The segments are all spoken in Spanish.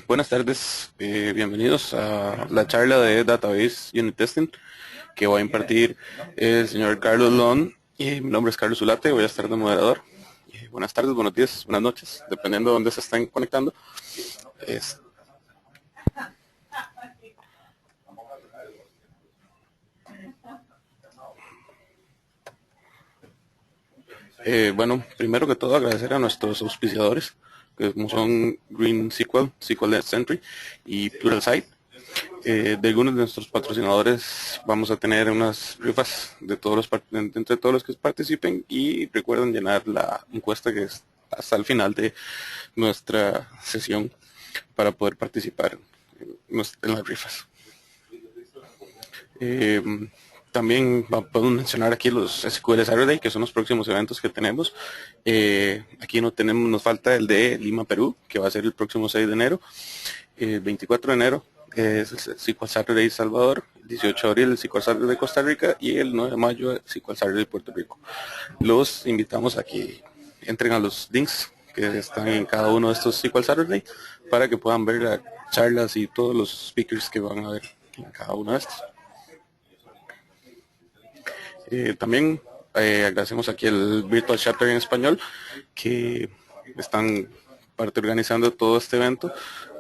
Buenas tardes, bienvenidos a la charla de Database Unit Testing que va a impartir el señor Carlos Lon. Y mi nombre es Carlos Zulate, voy a estar de moderador. Buenas tardes, buenos días, buenas noches, dependiendo de dónde se estén conectando. Es- bueno, primero que todo agradecer a nuestros auspiciadores, que como son Green SQL, SQL Sentry y Pluralsight. De algunos de nuestros patrocinadores vamos a tener unas rifas de todos entre todos los que participen, y recuerden llenar la encuesta que es hasta el final de nuestra sesión para poder participar en las rifas. Eh, También podemos mencionar aquí los SQL Saturday, que son los próximos eventos que tenemos. Aquí nos falta el de Lima, Perú, que va a ser el próximo 6 de enero. El 24 de enero es el SQL Saturday Salvador, el 18 de abril el SQL Saturday de Costa Rica y el 9 de mayo el SQL Saturday de Puerto Rico. Los invitamos a que entren a los links que están en cada uno de estos SQL Saturday para que puedan ver las charlas y todos los speakers que van a ver en cada uno de estos. También agradecemos aquí el Virtual Chapter en español, que están organizando todo este evento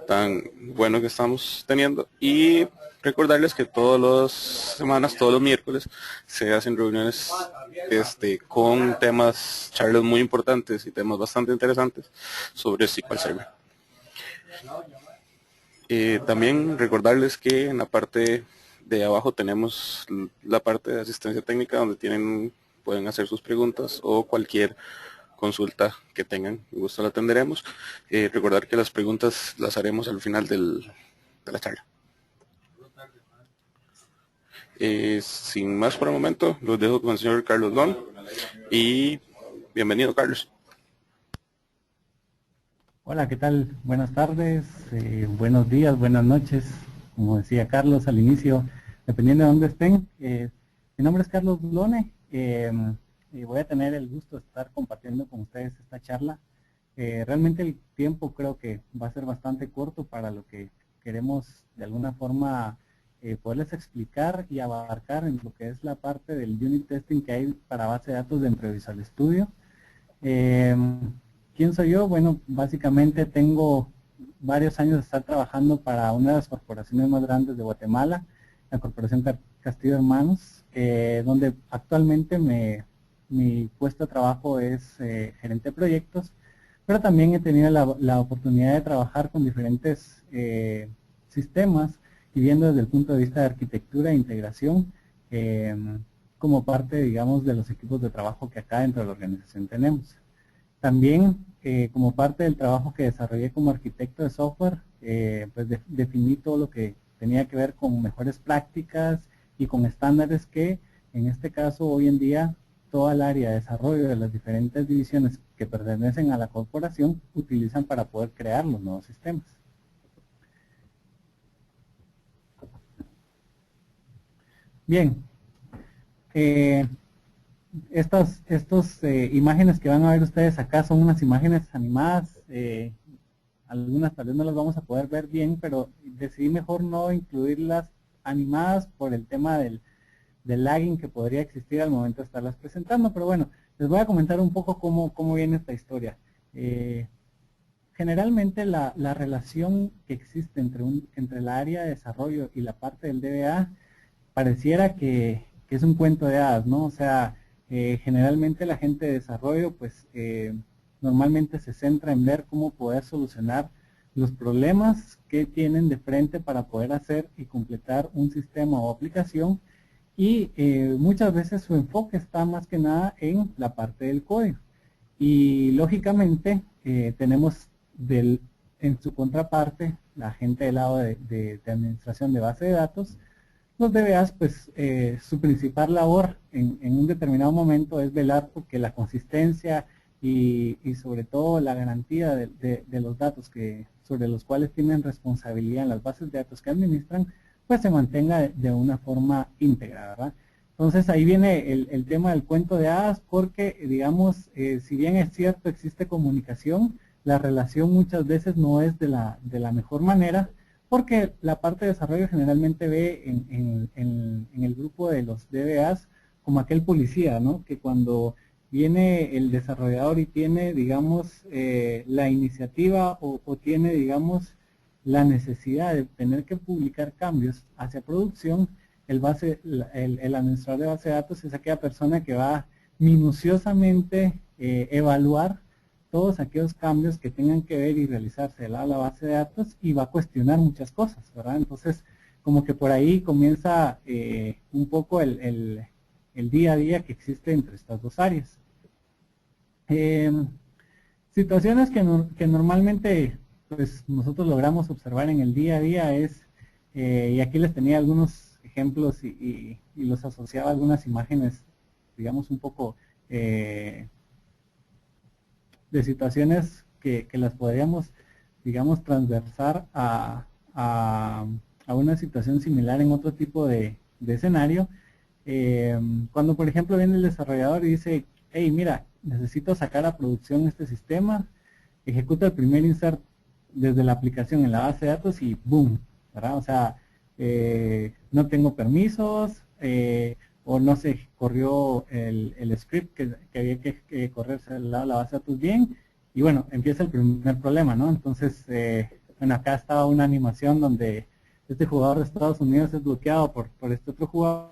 tan bueno que estamos teniendo, y recordarles que todas las semanas, todos los miércoles, se hacen reuniones con temas, charlas muy importantes y temas bastante interesantes sobre SQL Server. También recordarles que en la parte de abajo tenemos la parte de asistencia técnica, donde pueden hacer sus preguntas o cualquier consulta que tengan, con gusto la atenderemos. Recordar que las preguntas las haremos al final de la charla. Sin más por el momento, los dejo con el señor Carlos Lon, y bienvenido, Carlos. Hola, ¿qué tal? Buenas tardes, buenos días, buenas noches. Como decía Carlos al inicio, dependiendo de dónde estén. Mi nombre es Carlos Lone, y voy a tener el gusto de estar compartiendo con ustedes esta charla. Realmente el tiempo creo que va a ser bastante corto para lo que queremos de alguna forma poderles explicar y abarcar en lo que es la parte del unit testing que hay para base de datos dentro de Visual Studio. ¿Quién soy yo? Bueno, básicamente tengo varios años de estar trabajando para una de las corporaciones más grandes de Guatemala, la Corporación Castillo Hermanos, donde actualmente mi puesto de trabajo es gerente de proyectos, pero también he tenido la oportunidad de trabajar con diferentes sistemas y viendo desde el punto de vista de arquitectura e integración como parte, digamos, de los equipos de trabajo que acá dentro de la organización tenemos. También, como parte del trabajo que desarrollé como arquitecto de software, pues definí todo lo que tenía que ver con mejores prácticas y con estándares que, en este caso, hoy en día, toda el área de desarrollo de las diferentes divisiones que pertenecen a la corporación utilizan para poder crear los nuevos sistemas. Bien. Estas imágenes que van a ver ustedes acá son unas imágenes animadas, algunas tal vez no las vamos a poder ver bien, pero decidí mejor no incluirlas animadas por el tema del lagging que podría existir al momento de estarlas presentando, pero bueno, les voy a comentar un poco cómo viene esta historia. Generalmente la relación que existe entre la área de desarrollo y la parte del DBA pareciera que es un cuento de hadas, ¿no? O sea, generalmente la gente de desarrollo pues normalmente se centra en ver cómo poder solucionar los problemas que tienen de frente para poder hacer y completar un sistema o aplicación, y muchas veces su enfoque está más que nada en la parte del código. Y lógicamente tenemos en su contraparte la gente del lado de administración de base de datos. Los DBAs, pues, su principal labor en un determinado momento es velar porque la consistencia y sobre todo la garantía de los datos sobre los cuales tienen responsabilidad en las bases de datos que administran, pues se mantenga de una forma íntegra, ¿verdad? Entonces ahí viene el tema del cuento de hadas, porque, digamos, si bien es cierto, existe comunicación, la relación muchas veces no es de la mejor manera, porque la parte de desarrollo generalmente ve en el grupo de los DBAs como aquel policía, ¿no? Que cuando viene el desarrollador y tiene, digamos, la iniciativa o tiene, digamos, la necesidad de tener que publicar cambios hacia producción, el administrador de base de datos es aquella persona que va minuciosamente evaluar todos aquellos cambios que tengan que ver y realizarse de la base de datos y va a cuestionar muchas cosas, ¿verdad? Entonces, como que por ahí comienza un poco el día a día que existe entre estas dos áreas. Situaciones que normalmente pues, nosotros logramos observar en el día a día es, y aquí les tenía algunos ejemplos y los asociaba a algunas imágenes, digamos, un poco de situaciones que las podríamos, digamos, transversar a una situación similar en otro tipo de escenario. Cuando, por ejemplo, viene el desarrollador y dice, hey, mira, necesito sacar a producción este sistema, ejecuta el primer insert desde la aplicación en la base de datos y boom, ¿verdad? O sea, no tengo permisos, o no se corrió el script que había que correrse al lado de la base de datos bien, y bueno, empieza el primer problema, ¿no? Entonces, bueno, acá estaba una animación donde este jugador de Estados Unidos es bloqueado por este otro jugador,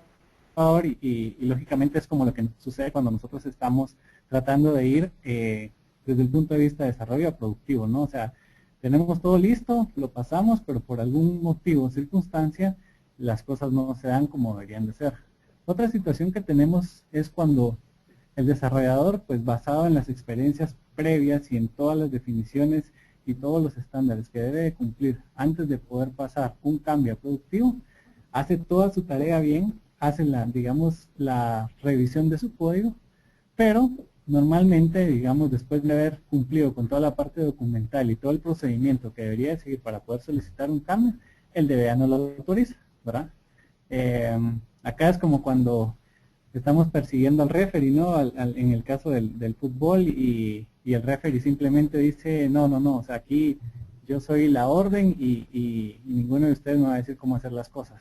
y lógicamente es como lo que sucede cuando nosotros estamos tratando de ir desde el punto de vista de desarrollo a productivo, ¿no? O sea, tenemos todo listo, lo pasamos, pero por algún motivo o circunstancia, las cosas no se dan como deberían de ser. Otra situación que tenemos es cuando el desarrollador, pues basado en las experiencias previas y en todas las definiciones y todos los estándares que debe de cumplir antes de poder pasar un cambio a productivo, hace toda su tarea bien, hace digamos, la revisión de su código, pero normalmente, digamos, después de haber cumplido con toda la parte documental y todo el procedimiento que debería de seguir para poder solicitar un cambio, el DBA no lo autoriza, ¿verdad? Acá es como cuando estamos persiguiendo al referee, ¿no? En el caso del fútbol y el referee simplemente dice, no, o sea, aquí yo soy la orden y ninguno de ustedes me va a decir cómo hacer las cosas.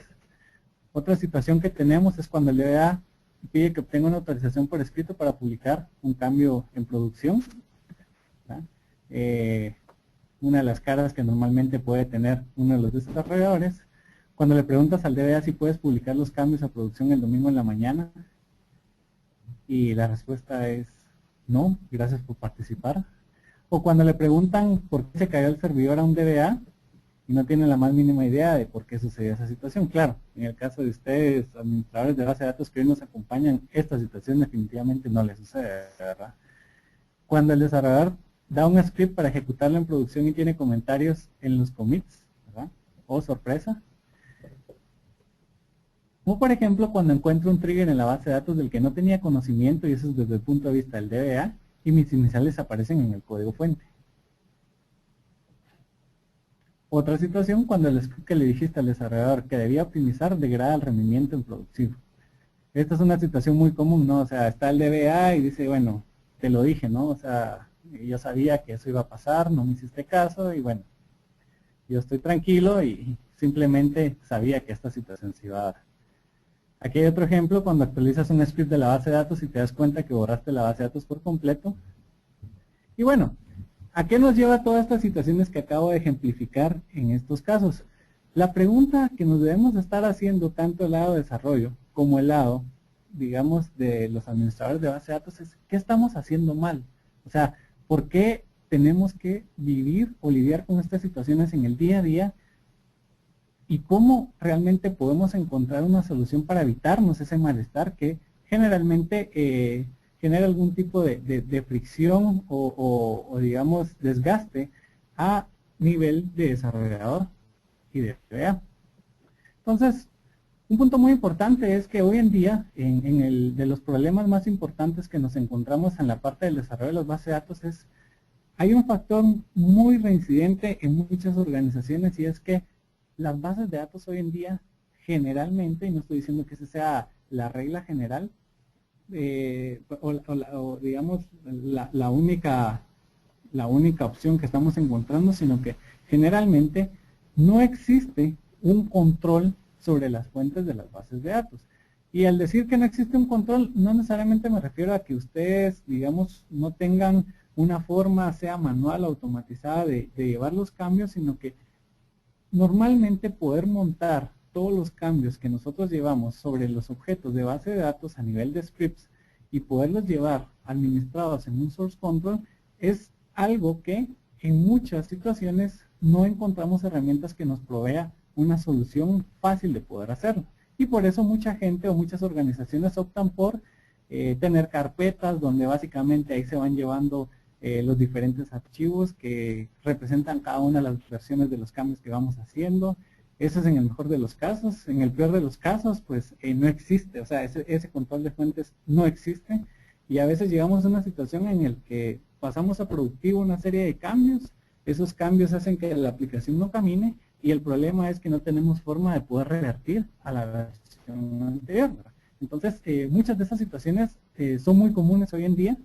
Otra situación que tenemos es cuando el DBA pide que obtenga una autorización por escrito para publicar un cambio en producción. Una de las caras que normalmente puede tener uno de los desarrolladores, cuando le preguntas al DBA si puedes publicar los cambios a producción el domingo en la mañana, y la respuesta es no, gracias por participar. O cuando le preguntan por qué se cayó el servidor a un DBA y no tienen la más mínima idea de por qué sucedió esa situación. Claro, en el caso de ustedes, administradores de base de datos que hoy nos acompañan, esta situación definitivamente no les sucede, ¿verdad? Cuando el desarrollador da un script para ejecutarlo en producción y tiene comentarios en los commits, ¿verdad? O sorpresa. O por ejemplo, cuando encuentro un trigger en la base de datos del que no tenía conocimiento, y eso es desde el punto de vista del DBA, y mis iniciales aparecen en el código fuente. Otra situación, cuando el script que le dijiste al desarrollador que debía optimizar degrada el rendimiento en producción. Esta es una situación muy común, ¿no? O sea, está el DBA y dice, bueno, te lo dije, ¿no? O sea, yo sabía que eso iba a pasar, no me hiciste caso y bueno, yo estoy tranquilo y simplemente sabía que esta situación se iba a dar. Aquí hay otro ejemplo, cuando actualizas un script de la base de datos y te das cuenta que borraste la base de datos por completo. Y bueno, ¿a qué nos lleva todas estas situaciones que acabo de ejemplificar en estos casos? La pregunta que nos debemos estar haciendo tanto el lado de desarrollo como el lado, digamos, de los administradores de base de datos es ¿qué estamos haciendo mal? O sea, ¿por qué tenemos que vivir o lidiar con estas situaciones en el día a día? ¿Y cómo realmente podemos encontrar una solución para evitarnos ese malestar que generalmente genera algún tipo de fricción o digamos desgaste a nivel de desarrollador y de DBA? Entonces, un punto muy importante es que hoy en día, de los problemas más importantes que nos encontramos en la parte del desarrollo de las bases de datos hay un factor muy reincidente en muchas organizaciones y es que las bases de datos hoy en día generalmente, y no estoy diciendo que esa sea la regla general, o digamos la única la única opción que estamos encontrando, sino que generalmente no existe un control sobre las fuentes de las bases de datos. Y al decir que no existe un control, no necesariamente me refiero a que ustedes, digamos, no tengan una forma, sea manual o automatizada, de llevar los cambios, sino que normalmente poder montar todos los cambios que nosotros llevamos sobre los objetos de base de datos a nivel de scripts y poderlos llevar administrados en un source control es algo que en muchas situaciones no encontramos herramientas que nos provea una solución fácil de poder hacerlo. Y por eso mucha gente o muchas organizaciones optan por tener carpetas donde básicamente ahí se van llevando los diferentes archivos que representan cada una de las versiones de los cambios que vamos haciendo. Eso es en el mejor de los casos. En el peor de los casos, pues no existe. O sea, ese control de fuentes no existe. Y a veces llegamos a una situación en la que pasamos a productivo una serie de cambios. Esos cambios hacen que la aplicación no camine. Y el problema es que no tenemos forma de poder revertir a la versión anterior. Entonces, muchas de esas situaciones son muy comunes hoy en día.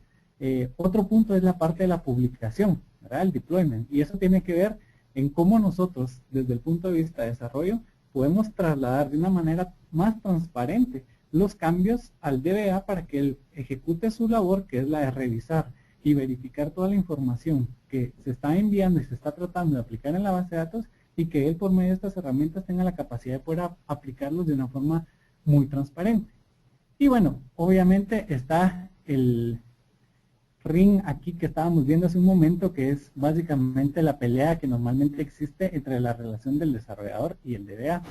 Otro punto es la parte de la publicación, ¿verdad? El deployment. Y eso tiene que ver en cómo nosotros, desde el punto de vista de desarrollo, podemos trasladar de una manera más transparente los cambios al DBA para que él ejecute su labor, que es la de revisar y verificar toda la información que se está enviando y se está tratando de aplicar en la base de datos, y que él, por medio de estas herramientas, tenga la capacidad de poder aplicarlos de una forma muy transparente. Y bueno, obviamente está el ring aquí que estábamos viendo hace un momento, que es básicamente la pelea que normalmente existe entre la relación del desarrollador y el DBA.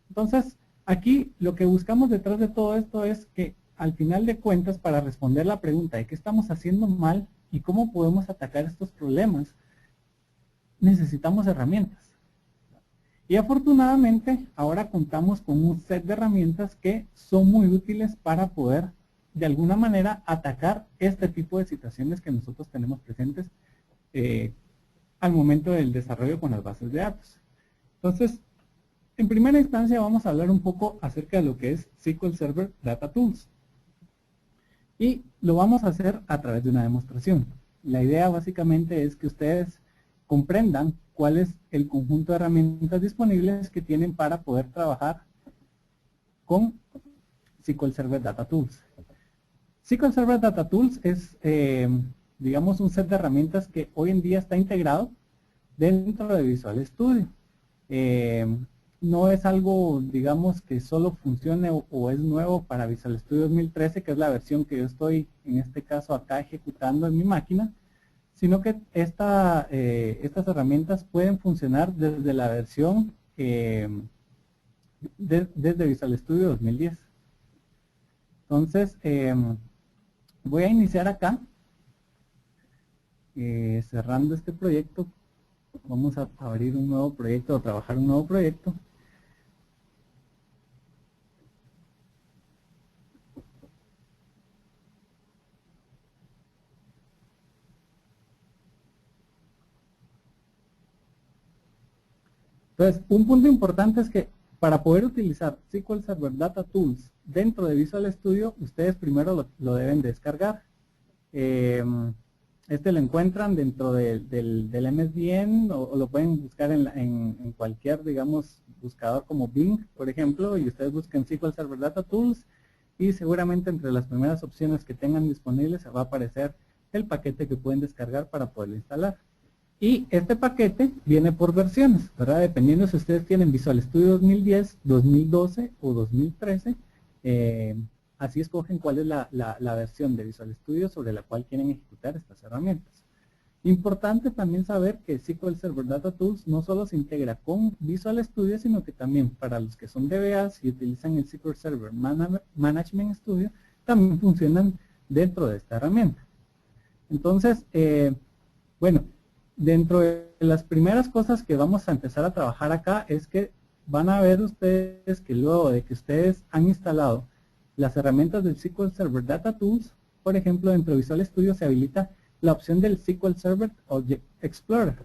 Entonces, aquí lo que buscamos detrás de todo esto es que, al final de cuentas, para responder la pregunta de qué estamos haciendo mal y cómo podemos atacar estos problemas, necesitamos herramientas. Y afortunadamente ahora contamos con un set de herramientas que son muy útiles para poder de alguna manera atacar este tipo de situaciones que nosotros tenemos presentes al momento del desarrollo con las bases de datos. Entonces, en primera instancia vamos a hablar un poco acerca de lo que es SQL Server Data Tools. Y lo vamos a hacer a través de una demostración. La idea básicamente es que ustedes comprendan cuál es el conjunto de herramientas disponibles que tienen para poder trabajar con SQL Server Data Tools. SQL Server Data Tools es, digamos, un set de herramientas que hoy en día está integrado dentro de Visual Studio. No es algo, digamos, que solo funcione o es nuevo para Visual Studio 2013, que es la versión que yo estoy, en este caso, acá ejecutando en mi máquina, sino que estas herramientas pueden funcionar desde la versión, desde Visual Studio 2010. Entonces, voy a iniciar acá, cerrando este proyecto. Vamos a abrir un nuevo proyecto o trabajar un nuevo proyecto. Entonces, un punto importante es que para poder utilizar SQL Server Data Tools dentro de Visual Studio, ustedes primero lo deben descargar. Este lo encuentran dentro del MSDN o lo pueden buscar en cualquier, digamos, buscador como Bing, por ejemplo, y ustedes busquen SQL Server Data Tools y seguramente entre las primeras opciones que tengan disponibles va a aparecer el paquete que pueden descargar para poderlo instalar. Y este paquete viene por versiones, ¿verdad? Dependiendo si ustedes tienen Visual Studio 2010, 2012 o 2013, así escogen cuál es la versión de Visual Studio sobre la cual quieren ejecutar estas herramientas. Importante también saber que SQL Server Data Tools no solo se integra con Visual Studio, sino que también para los que son DBAs y utilizan el SQL Server Management Studio, también funcionan dentro de esta herramienta. Entonces, bueno, dentro de las primeras cosas que vamos a empezar a trabajar acá es que van a ver ustedes que luego de que ustedes han instalado las herramientas del SQL Server Data Tools, por ejemplo, dentro de Visual Studio se habilita la opción del SQL Server Object Explorer.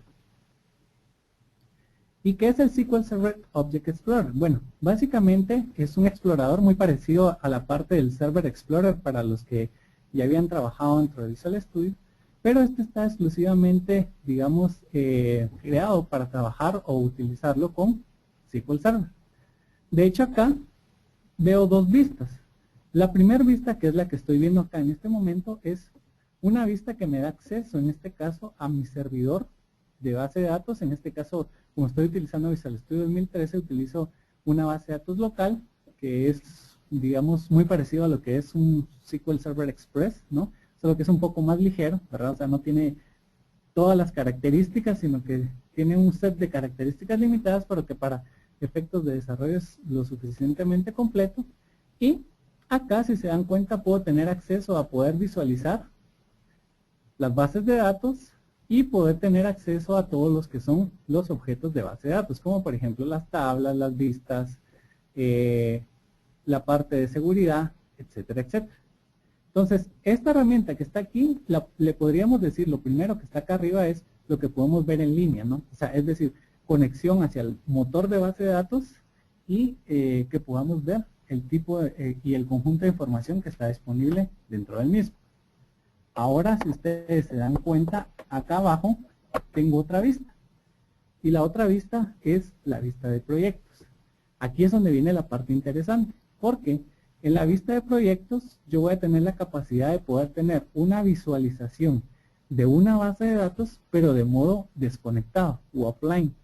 ¿Y qué es el SQL Server Object Explorer? Bueno, básicamente es un explorador muy parecido a la parte del Server Explorer para los que ya habían trabajado dentro de Visual Studio, pero este está exclusivamente, digamos, creado para trabajar o utilizarlo con SQL Server. De hecho, acá veo dos vistas. La primera vista, que es la que estoy viendo acá en este momento, es una vista que me da acceso, en este caso, a mi servidor de base de datos. En este caso, como estoy utilizando Visual Studio 2013, utilizo una base de datos local, que es, digamos, muy parecido a lo que es un SQL Server Express, ¿no? Solo que es un poco más ligero, ¿verdad? O sea, no tiene todas las características, sino que tiene un set de características limitadas, pero que para efectos de desarrollo es lo suficientemente completo. Y acá, si se dan cuenta, puedo tener acceso a poder visualizar las bases de datos y poder tener acceso a todos los que son los objetos de base de datos, como por ejemplo las tablas, las vistas, la parte de seguridad, etcétera, etcétera. Entonces, esta herramienta que está aquí, le podríamos decir, lo primero que está acá arriba es lo que podemos ver en línea, ¿no? O sea, es decir, conexión hacia el motor de base de datos y que podamos ver el tipo y el conjunto de información que está disponible dentro del mismo. Ahora, si ustedes se dan cuenta, acá abajo tengo otra vista. Y la otra vista es la vista de proyectos. Aquí es donde viene la parte interesante, porque en la vista de proyectos yo voy a tener la capacidad de poder tener una visualización de una base de datos, pero de modo desconectado o offline.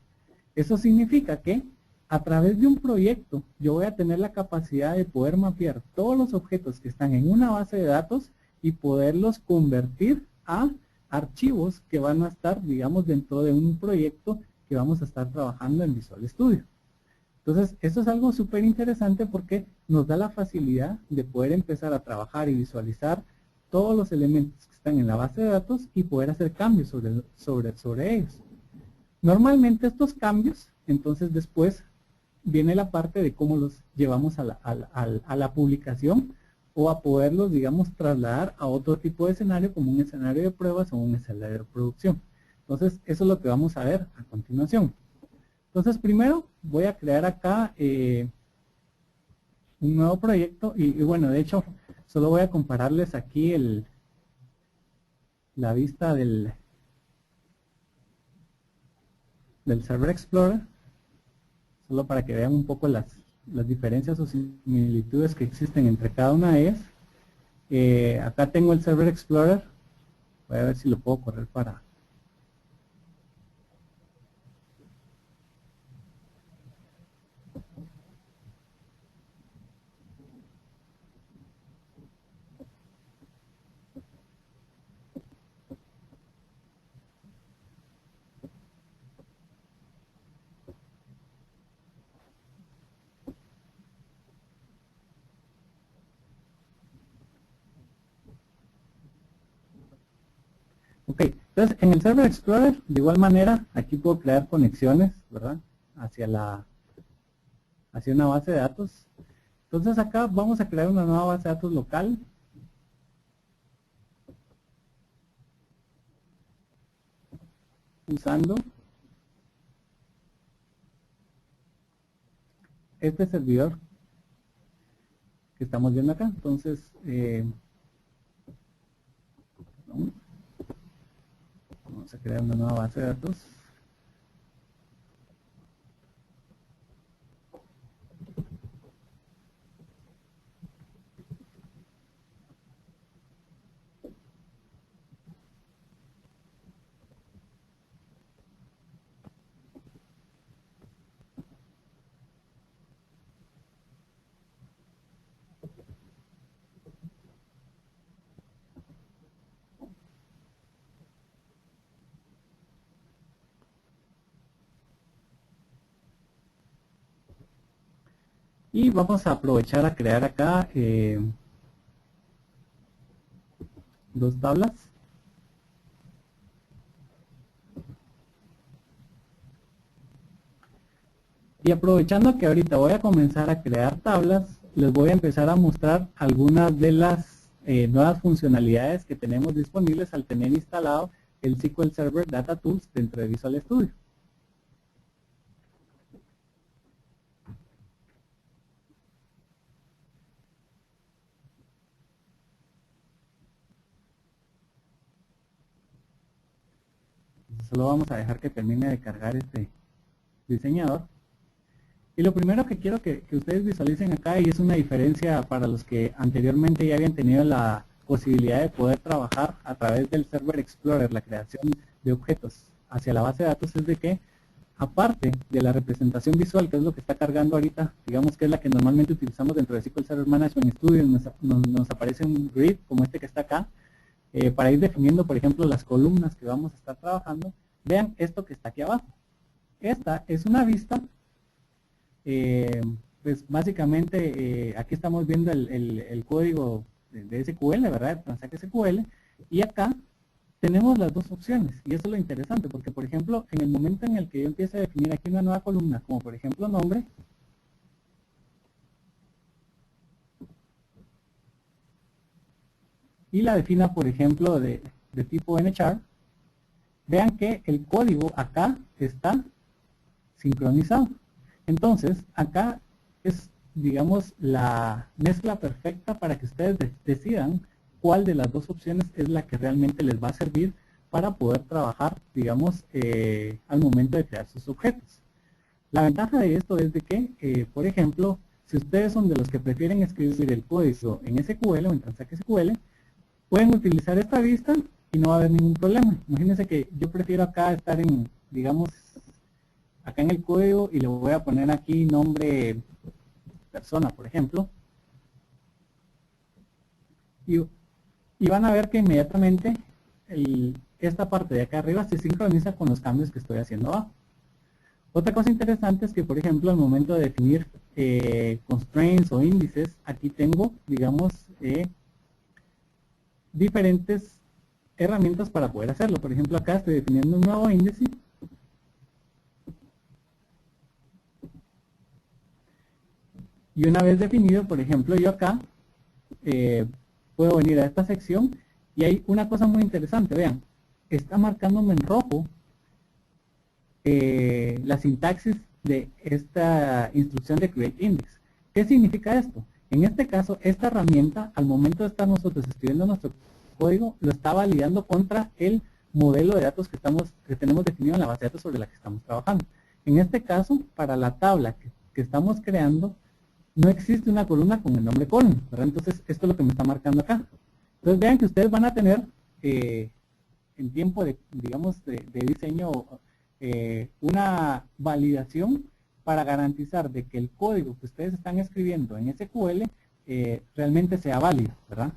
Eso significa que a través de un proyecto yo voy a tener la capacidad de poder mapear todos los objetos que están en una base de datos y poderlos convertir a archivos que van a estar, digamos, dentro de un proyecto que vamos a estar trabajando en Visual Studio. Entonces, esto es algo súper interesante porque nos da la facilidad de poder empezar a trabajar y visualizar todos los elementos que están en la base de datos y poder hacer cambios sobre ellos. Normalmente estos cambios, entonces después viene la parte de cómo los llevamos a la publicación o a poderlos, digamos, trasladar a otro tipo de escenario como un escenario de pruebas o un escenario de producción. Entonces, eso es lo que vamos a ver a continuación. Entonces, primero voy a crear acá un nuevo proyecto y bueno, de hecho, solo voy a compararles aquí la vista del Server Explorer, solo para que vean un poco las diferencias o similitudes que existen entre cada una de ellas. Acá tengo el Server Explorer, voy a ver si lo puedo correr para... Ok, entonces en el Server Explorer, de igual manera, aquí puedo crear conexiones, ¿verdad? Hacia una base de datos. Entonces acá vamos a crear una nueva base de datos local. Usando este servidor que estamos viendo acá. Entonces, vamos a crear una nueva base de datos. Y vamos a aprovechar a crear acá dos tablas. Y aprovechando que ahorita voy a comenzar a crear tablas, les voy a empezar a mostrar algunas de las nuevas funcionalidades que tenemos disponibles al tener instalado el SQL Server Data Tools dentro de Visual Studio. solo vamos a dejar que termine de cargar este diseñador. Y lo primero que quiero que ustedes visualicen acá, y es una diferencia para los que anteriormente ya habían tenido la posibilidad de poder trabajar a través del Server Explorer, la creación de objetos hacia la base de datos, es de que aparte de la representación visual, que es lo que está cargando ahorita, digamos que es la que normalmente utilizamos dentro de SQL Server Management Studio, nos aparece un grid como este que está acá, para ir definiendo, por ejemplo, las columnas que vamos a estar trabajando. Vean esto que está aquí abajo. Esta es una vista, pues básicamente aquí estamos viendo el código de SQL, ¿verdad? Transact SQL, y acá tenemos las dos opciones, y eso es lo interesante, porque por ejemplo, en el momento en el que yo empiece a definir aquí una nueva columna, como por ejemplo nombre, y la defina por ejemplo de tipo nchar, vean que el código acá está sincronizado. Entonces, acá es, digamos, la mezcla perfecta para que ustedes decidan cuál de las dos opciones es la que realmente les va a servir para poder trabajar, digamos, al momento de crear sus objetos. La ventaja de esto es de que, por ejemplo, si ustedes son de los que prefieren escribir el código en SQL o en Transact SQL, pueden utilizar esta vista y no va a haber ningún problema. Imagínense que yo prefiero acá estar en, digamos, acá en el código, y le voy a poner aquí nombre persona, por ejemplo. Y van a ver que inmediatamente esta parte de acá arriba se sincroniza con los cambios que estoy haciendo abajo. Otra cosa interesante es que, por ejemplo, al momento de definir constraints o índices, aquí tengo, digamos, diferentes herramientas para poder hacerlo. Por ejemplo, acá estoy definiendo un nuevo índice. Y una vez definido, por ejemplo, yo acá puedo venir a esta sección, y hay una cosa muy interesante, vean, está marcándome en rojo la sintaxis de esta instrucción de create index. ¿Qué significa esto? En este caso, esta herramienta, al momento de estar nosotros escribiendo nuestro código, lo está validando contra el modelo de datos que tenemos definido en la base de datos sobre la que estamos trabajando. En este caso, para la tabla que estamos creando, no existe una columna con el nombre column, ¿verdad? Entonces, esto es lo que me está marcando acá. Entonces, vean que ustedes van a tener en tiempo de, digamos, de diseño, una validación para garantizar de que el código que ustedes están escribiendo en SQL realmente sea válido, ¿verdad?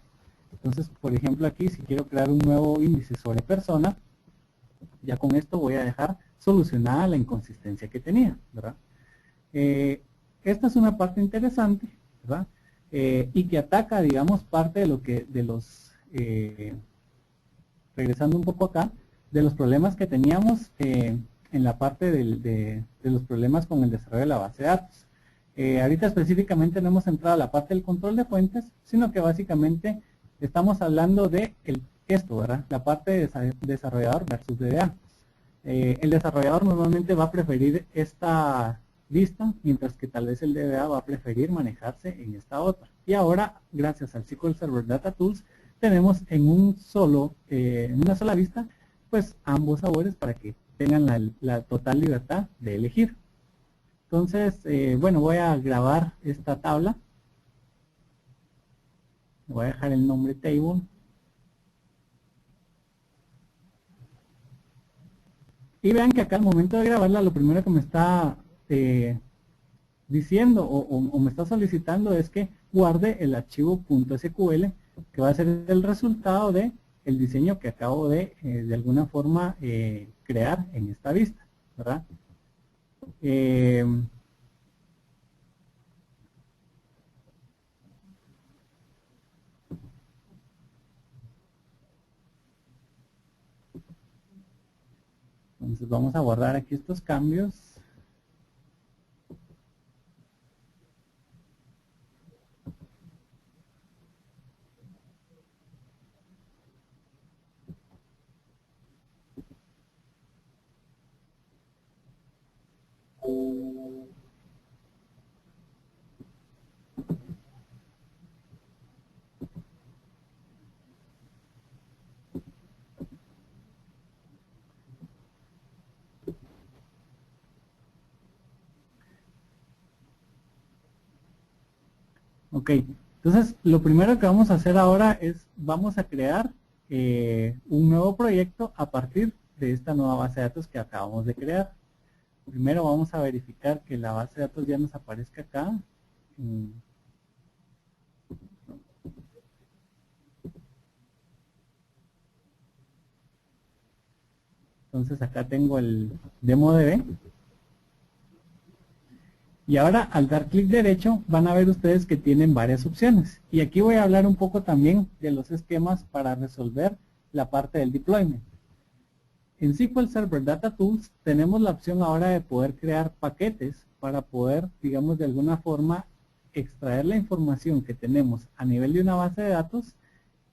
Entonces, por ejemplo, aquí si quiero crear un nuevo índice sobre persona, ya con esto voy a dejar solucionada la inconsistencia que tenía, ¿verdad? Esta es una parte interesante, ¿verdad? Y que ataca, digamos, parte de lo que, regresando un poco acá, de los problemas que teníamos en la parte de los problemas con el desarrollo de la base de datos. Ahorita específicamente no hemos entrado a la parte del control de fuentes, sino que básicamente estamos hablando de esto, ¿verdad? La parte de desarrollador versus DBA. El desarrollador normalmente va a preferir esta vista, mientras que tal vez el DBA va a preferir manejarse en esta otra. Y ahora, gracias al SQL Server Data Tools, tenemos en una sola vista, pues ambos sabores para que tengan la total libertad de elegir. Entonces, bueno, voy a grabar esta tabla. Voy a dejar el nombre table. Y vean que acá al momento de grabarla, lo primero que me está diciendo o me está solicitando es que guarde el archivo .sql, que va a ser el resultado de el diseño que acabo de alguna forma crear en esta vista, ¿verdad? Entonces vamos a guardar aquí estos cambios. Ok, entonces lo primero que vamos a hacer ahora es, vamos a crear un nuevo proyecto a partir de esta nueva base de datos que acabamos de crear. Primero vamos a verificar que la base de datos ya nos aparezca acá. Entonces acá tengo el DemoDB. Y ahora al dar clic derecho van a ver ustedes que tienen varias opciones. Y aquí voy a hablar un poco también de los esquemas para resolver la parte del deployment. En SQL Server Data Tools tenemos la opción ahora de poder crear paquetes para poder, digamos, de alguna forma extraer la información que tenemos a nivel de una base de datos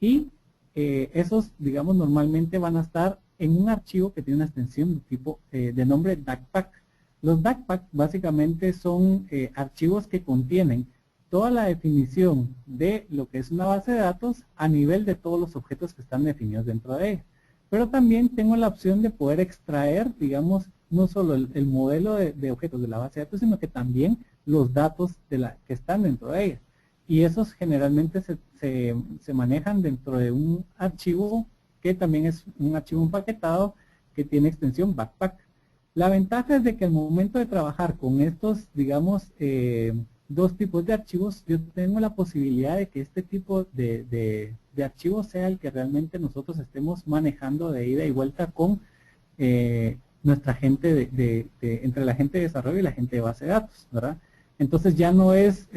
y esos, digamos, normalmente van a estar en un archivo que tiene una extensión de tipo de nombre DACPack. Los DACPack básicamente son archivos que contienen toda la definición de lo que es una base de datos a nivel de todos los objetos que están definidos dentro de ella. Pero también tengo la opción de poder extraer, digamos, no solo el modelo de objetos de la base de datos, sino que también los datos que están dentro de ella. Y esos generalmente se manejan dentro de un archivo que también es un archivo empaquetado que tiene extensión Backpack. La ventaja es de que al momento de trabajar con estos, digamos, dos tipos de archivos, yo tengo la posibilidad de que este tipo de archivos sea el que realmente nosotros estemos manejando de ida y vuelta con nuestra gente entre la gente de desarrollo y la gente de base de datos, ¿verdad? Entonces ya no es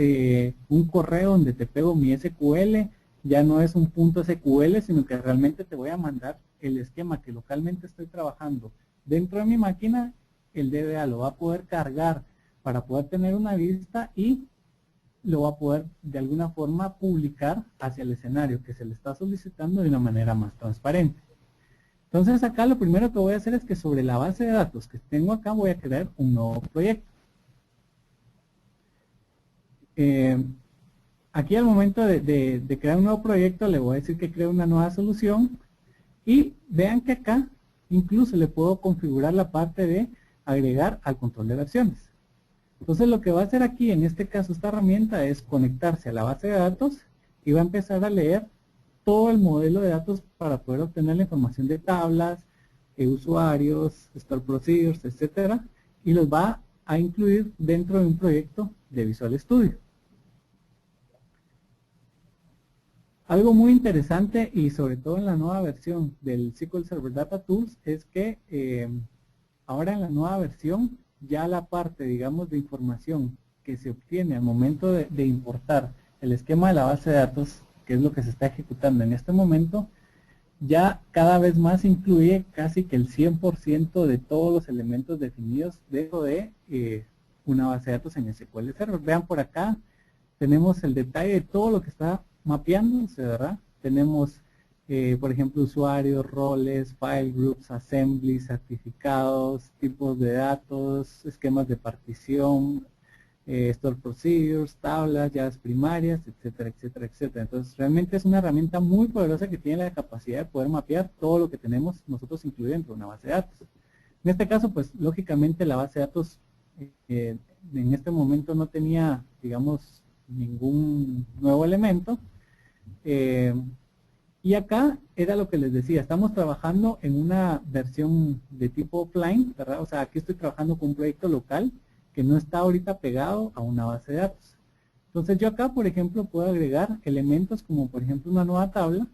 un correo donde te pego mi SQL, ya no es un punto SQL, sino que realmente te voy a mandar el esquema que localmente estoy trabajando dentro de mi máquina. El DBA lo va a poder cargar para poder tener una vista y lo va a poder de alguna forma publicar hacia el escenario que se le está solicitando de una manera más transparente. Entonces acá lo primero que voy a hacer es que sobre la base de datos que tengo acá voy a crear un nuevo proyecto. Aquí al momento de crear un nuevo proyecto le voy a decir que creo una nueva solución y vean que acá incluso le puedo configurar la parte de agregar al control de versiones. Entonces lo que va a hacer aquí en este caso esta herramienta es conectarse a la base de datos y va a empezar a leer todo el modelo de datos para poder obtener la información de tablas, usuarios, store procedures, etcétera, y los va a incluir dentro de un proyecto de Visual Studio. Algo muy interesante y sobre todo en la nueva versión del SQL Server Data Tools es que ahora en la nueva versión ya la parte, digamos, de información que se obtiene al momento de importar el esquema de la base de datos, que es lo que se está ejecutando en este momento, ya cada vez más incluye casi que el 100% de todos los elementos definidos dentro de una base de datos en SQL Server. Vean por acá, tenemos el detalle de todo lo que está mapeándose, ¿verdad? Tenemos, por ejemplo, usuarios, roles, file groups, assemblies, certificados, tipos de datos, esquemas de partición, store procedures, tablas, llaves primarias, etcétera, etcétera, etcétera. Entonces, realmente es una herramienta muy poderosa que tiene la capacidad de poder mapear todo lo que tenemos nosotros incluido dentro de una base de datos. En este caso, pues, lógicamente la base de datos en este momento no tenía, digamos, ningún nuevo elemento. Y acá era lo que les decía, estamos trabajando en una versión de tipo offline, ¿verdad? O sea, aquí estoy trabajando con un proyecto local que no está ahorita pegado a una base de datos. Entonces yo acá, por ejemplo, puedo agregar elementos como por ejemplo una nueva tabla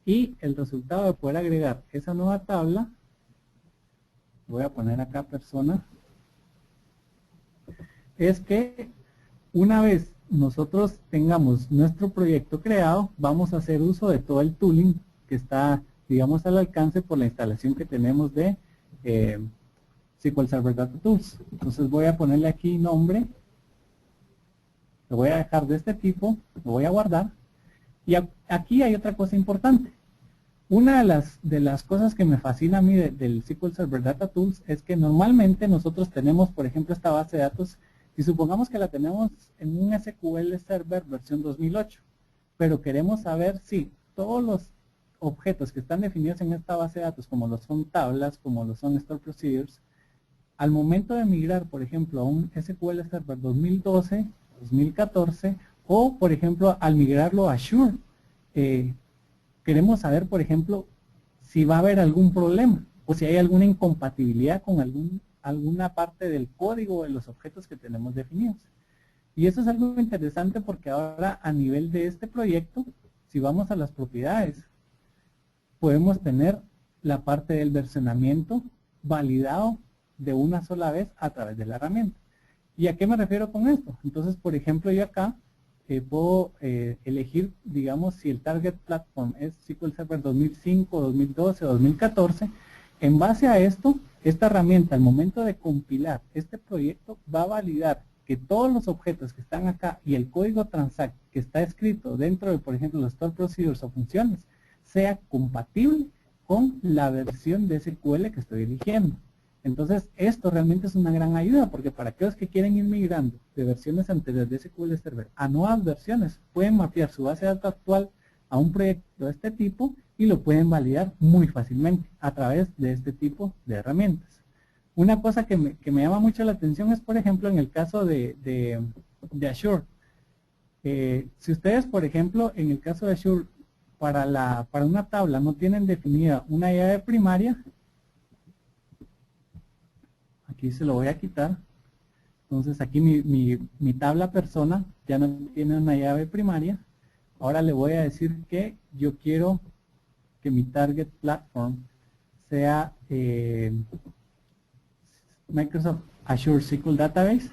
y el resultado de poder agregar esa nueva tabla, voy a poner acá persona, es que una vez nosotros tengamos nuestro proyecto creado, vamos a hacer uso de todo el tooling que está, digamos, al alcance por la instalación que tenemos de SQL Server Data Tools. Entonces voy a ponerle aquí nombre, lo voy a dejar de este tipo, lo voy a guardar. Y aquí hay otra cosa importante. Una de las cosas que me fascina a mí del SQL Server Data Tools es que normalmente nosotros tenemos, por ejemplo, esta base de datos y supongamos que la tenemos en un SQL Server versión 2008, pero queremos saber si todos los objetos que están definidos en esta base de datos, como lo son tablas, como lo son store procedures, al momento de migrar, por ejemplo, a un SQL Server 2012, 2014, O, por ejemplo, al migrarlo a Azure, queremos saber, por ejemplo, si va a haber algún problema o si hay alguna incompatibilidad con alguna parte del código de los objetos que tenemos definidos. Y eso es algo interesante porque ahora a nivel de este proyecto, si vamos a las propiedades, podemos tener la parte del versionamiento validado de una sola vez a través de la herramienta. ¿Y a qué me refiero con esto? Entonces, por ejemplo, yo acá puedo elegir, digamos, si el target platform es SQL Server 2005, 2012 o 2014. En base a esto, esta herramienta, al momento de compilar este proyecto, va a validar que todos los objetos que están acá y el código transact que está escrito dentro de, por ejemplo, los store procedures o funciones, sea compatible con la versión de SQL que estoy eligiendo. Entonces, esto realmente es una gran ayuda, porque para aquellos que quieren ir migrando de versiones anteriores de SQL Server a nuevas versiones, pueden mapear su base de datos actual a un proyecto de este tipo y lo pueden validar muy fácilmente a través de este tipo de herramientas. Una cosa que me llama mucho la atención es, por ejemplo, en el caso de Azure. Si ustedes, por ejemplo, en el caso de Azure, para una tabla no tienen definida una llave primaria, aquí se lo voy a quitar. Entonces aquí mi tabla persona ya no tiene una llave primaria. Ahora le voy a decir que yo quiero que mi target platform sea Microsoft Azure SQL Database.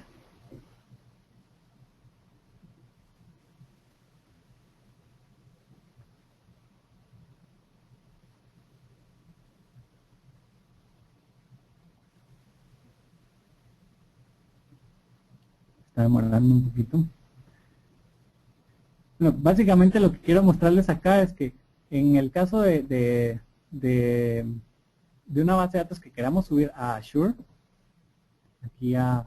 Está demorando un poquito. Bueno, básicamente lo que quiero mostrarles acá es que en el caso de una base de datos que queramos subir a Azure, aquí a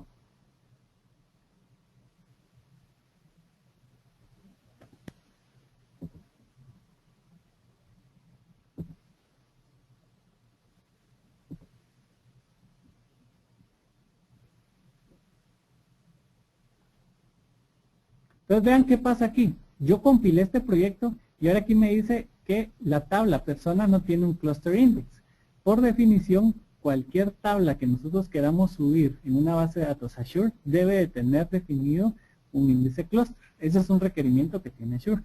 entonces vean qué pasa aquí. Yo compilé este proyecto y ahora aquí me dice que la tabla persona no tiene un cluster index. Por definición, cualquier tabla que nosotros queramos subir en una base de datos Azure debe de tener definido un índice cluster. Ese es un requerimiento que tiene Azure.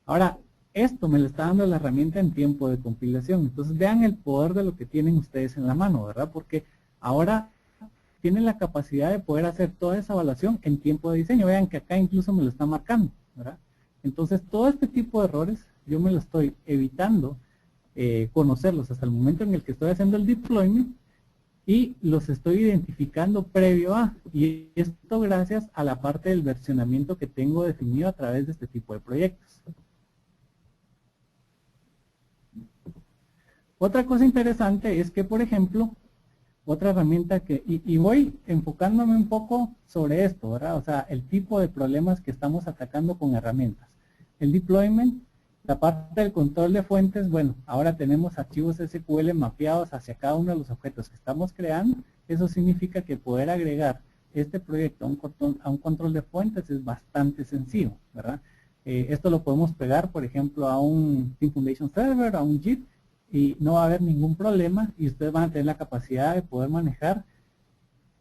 Ahora, esto me lo está dando la herramienta en tiempo de compilación. Entonces vean el poder de lo que tienen ustedes en la mano, ¿verdad? Porque ahora tienen la capacidad de poder hacer toda esa evaluación en tiempo de diseño. Vean que acá incluso me lo está marcando, ¿verdad? Entonces, todo este tipo de errores yo me lo estoy evitando conocerlos hasta el momento en el que estoy haciendo el deployment y los estoy identificando previo a. Y esto gracias a la parte del versionamiento que tengo definido a través de este tipo de proyectos. Otra cosa interesante es que, por ejemplo, otra herramienta que, y voy enfocándome un poco sobre esto, ¿verdad? O sea, el tipo de problemas que estamos atacando con herramientas. El deployment, la parte del control de fuentes, bueno, ahora tenemos archivos SQL mapeados hacia cada uno de los objetos que estamos creando. Eso significa que poder agregar este proyecto a un control de fuentes es bastante sencillo, ¿verdad? Esto lo podemos pegar, por ejemplo, a un Team Foundation Server, a un JIT, y no va a haber ningún problema y ustedes van a tener la capacidad de poder manejar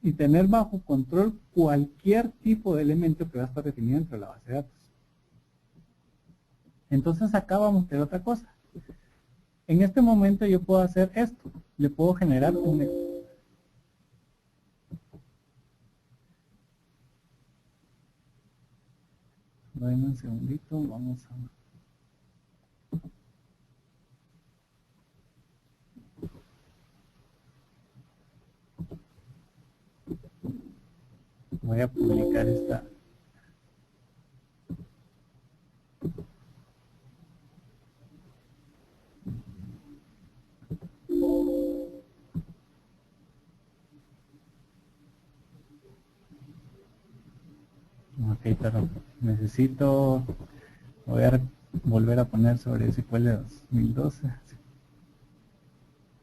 y tener bajo control cualquier tipo de elemento que va a estar definido dentro de la base de datos. Entonces acá vamos a tener otra cosa. En este momento yo puedo hacer esto. Le puedo generar un... Denme un segundito, vamos a... Voy a publicar esta. Ok, pero necesito, voy a volver a poner sobre SQL 2012.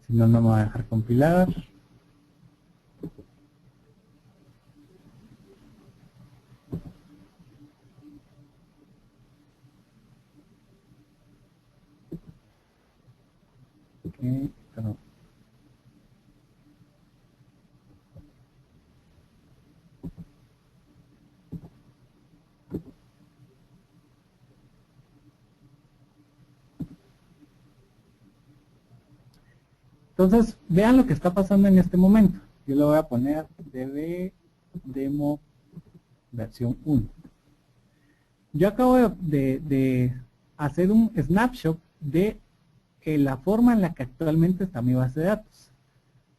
Si no, no me va a dejar compilar. perdón. Entonces, vean lo que está pasando en este momento. Yo le voy a poner db demo versión 1. Yo acabo de hacer un snapshot de la forma en la que actualmente está mi base de datos.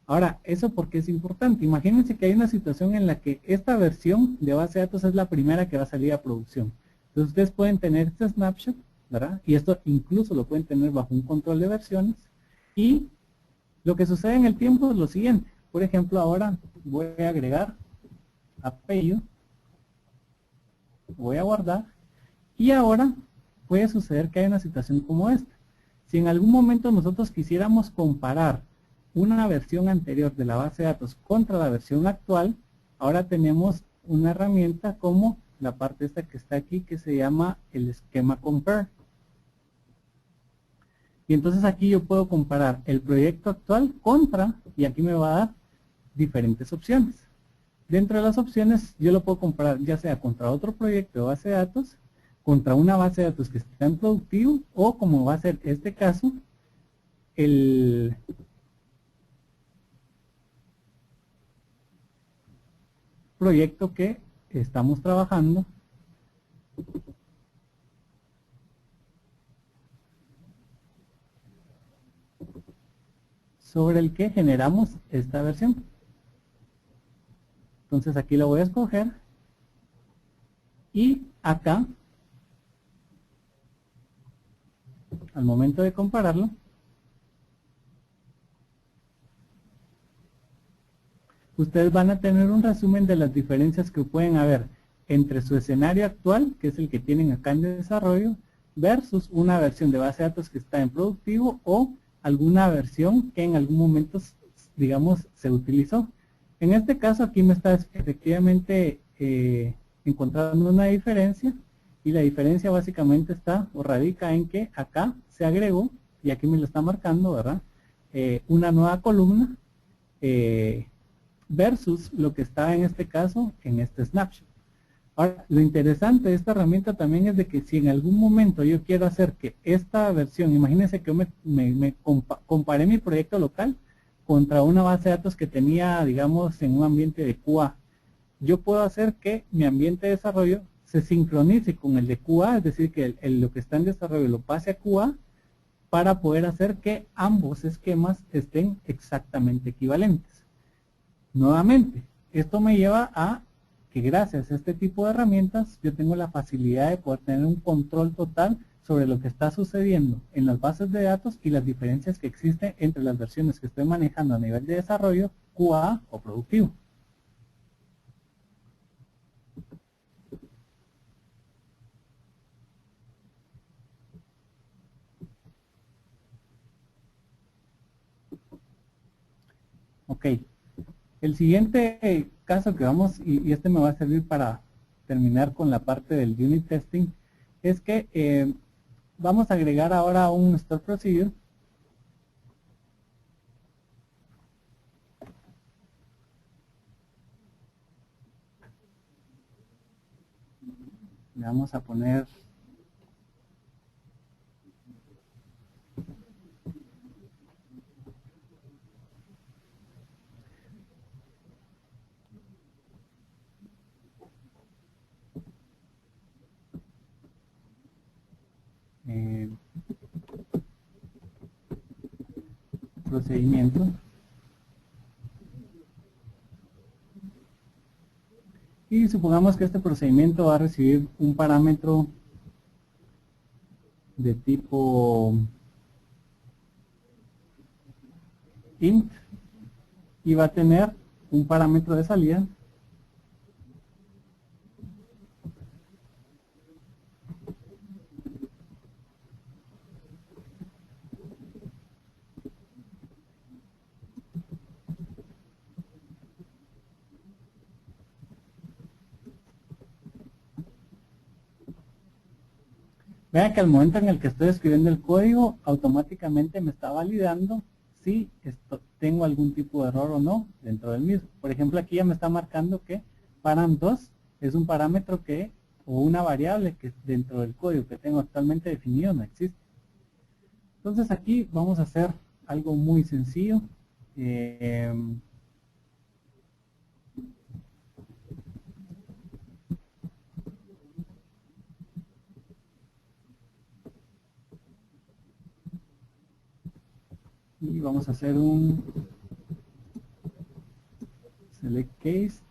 Ahora, ¿eso por qué es importante? Imagínense que hay una situación en la que esta versión de base de datos es la primera que va a salir a producción. Entonces ustedes pueden tener este snapshot, ¿verdad? Y esto incluso lo pueden tener bajo un control de versiones. Y lo que sucede en el tiempo es lo siguiente. Por ejemplo, ahora voy a agregar apellido, voy a guardar, y ahora puede suceder que hay una situación como esta. Si en algún momento nosotros quisiéramos comparar una versión anterior de la base de datos contra la versión actual, ahora tenemos una herramienta como la parte esta que está aquí que se llama el esquema compare. Y entonces aquí yo puedo comparar el proyecto actual contra, y aquí me va a dar diferentes opciones. Dentro de las opciones yo lo puedo comparar ya sea contra otro proyecto de base de datos, contra una base de datos que está en productivo, o como va a ser este caso, el proyecto que estamos trabajando sobre el que generamos esta versión. Entonces aquí lo voy a escoger y acá, al momento de compararlo, ustedes van a tener un resumen de las diferencias que pueden haber entre su escenario actual, que es el que tienen acá en desarrollo, versus una versión de base de datos que está en productivo o alguna versión que en algún momento, digamos, se utilizó. En este caso aquí me está efectivamente encontrando una diferencia, y la diferencia básicamente está o radica en que acá se agregó, y aquí me lo está marcando, ¿verdad? Una nueva columna versus lo que está en este caso en este snapshot. Ahora, lo interesante de esta herramienta también es de que si en algún momento yo quiero hacer que esta versión, imagínense que me comparé mi proyecto local contra una base de datos que tenía, digamos, en un ambiente de QA. Yo puedo hacer que mi ambiente de desarrollo se sincronice con el de QA, es decir, que lo que está en desarrollo lo pase a QA para poder hacer que ambos esquemas estén exactamente equivalentes. Nuevamente, esto me lleva a que gracias a este tipo de herramientas yo tengo la facilidad de poder tener un control total sobre lo que está sucediendo en las bases de datos y las diferencias que existen entre las versiones que estoy manejando a nivel de desarrollo, QA o productivo. Ok, el siguiente caso que vamos, y este me va a servir para terminar con la parte del unit testing, es que vamos a agregar ahora un store procedure le vamos a poner procedimiento, y supongamos que este procedimiento va a recibir un parámetro de tipo int y va a tener un parámetro de salida Vean que al momento en el que estoy escribiendo el código, automáticamente me está validando si tengo algún tipo de error o no dentro del mismo. Por ejemplo, aquí ya me está marcando que param2 es un parámetro que, o una variable que dentro del código que tengo actualmente definido no existe. Entonces aquí vamos a hacer algo muy sencillo. Y vamos a hacer un select case.